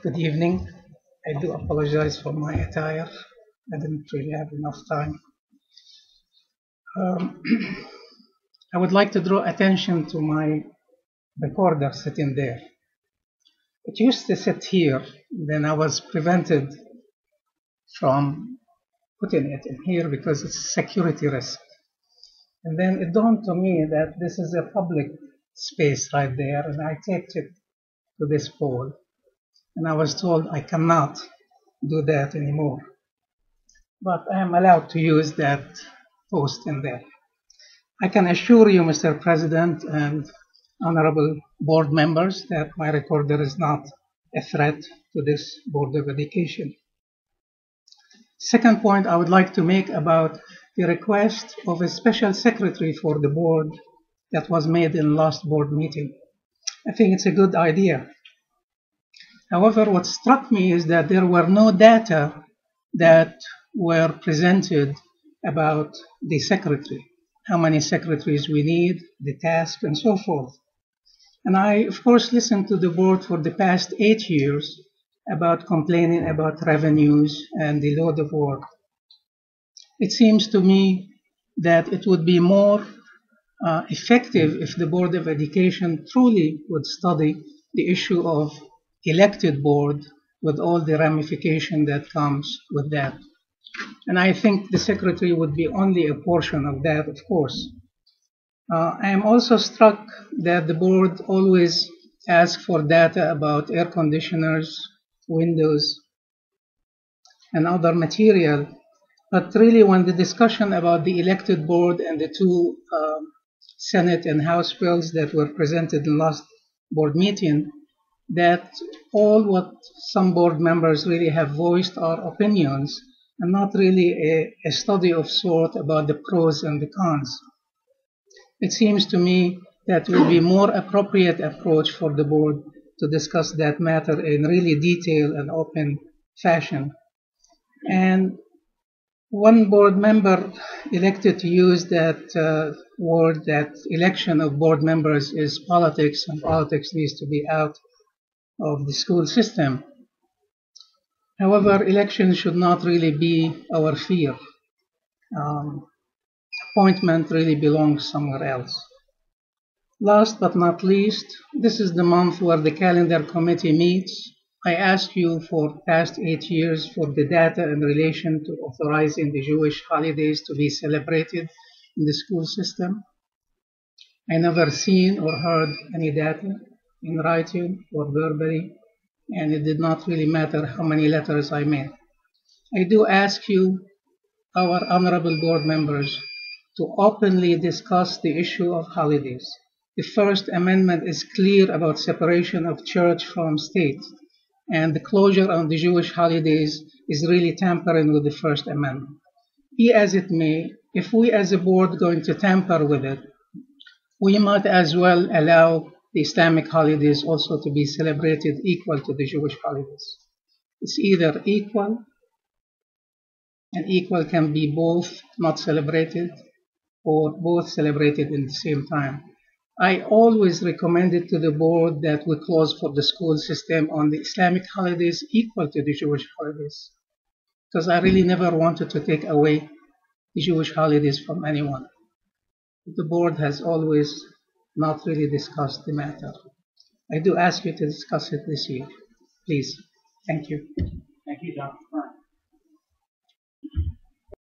Good evening. I do apologize for my attire. I didn't really have enough time. Um, I would like to draw attention to my recorder sitting there. It used to sit here, then I was prevented from putting it in here because it's a security risk. And then it dawned to me that this is a public space right there, and I taped it to this pole. And I was told I cannot do that anymore. But I am allowed to use that post in there. I can assure you, Mr. President and honorable board members, that my recorder is not a threat to this Board of Education. Second point I would like to make about the request of a special secretary for the board that was made in last board meeting. I think it's a good idea. However, what struck me is that there were no data that were presented about the secretary, how many secretaries we need, the task, and so forth. And I, of course, listened to the board for the past 8 years about complaining about revenues and the load of work. It seems to me that it would be more effective if the Board of Education truly would study the issue of elected board with all the ramification that comes with that. And I think the secretary would be only a portion of that, of course. I am also struck that the board always asks for data about air conditioners, windows, and other material. But really, when the discussion about the elected board and the two Senate and House bills that were presented in last board meeting, that all what some board members really have voiced are opinions and not really a study of sort about the pros and the cons. It seems to me that would be more appropriate approach for the board to discuss that matter in really detailed and open fashion. And one board member elected to use that word, that election of board members is politics, and politics needs to be out of the school system. However, elections should not really be our fear. Appointment really belongs somewhere else. Last but not least, this is the month where the calendar committee meets. I asked you for past 8 years for the data in relation to authorizing the Jewish holidays to be celebrated in the school system. I never seen or heard any data in writing or verbally, and it did not really matter how many letters I made. I do ask you, our honorable board members, to openly discuss the issue of holidays. The First Amendment is clear about separation of church from state, and the closure on the Jewish holidays is really tampering with the First Amendment. Be as it may, if we as a board going to tamper with it, we might as well allow the Islamic holidays also to be celebrated equal to the Jewish holidays. It's either equal, and equal can be both not celebrated or both celebrated in the same time. I always recommended to the board that we close for the school system on the Islamic holidays equal to the Jewish holidays, because I really never wanted to take away the Jewish holidays from anyone. The board has always not really discussed the matter. I do ask you to discuss it this year, please. Thank you. Thank you, Dr. Frank.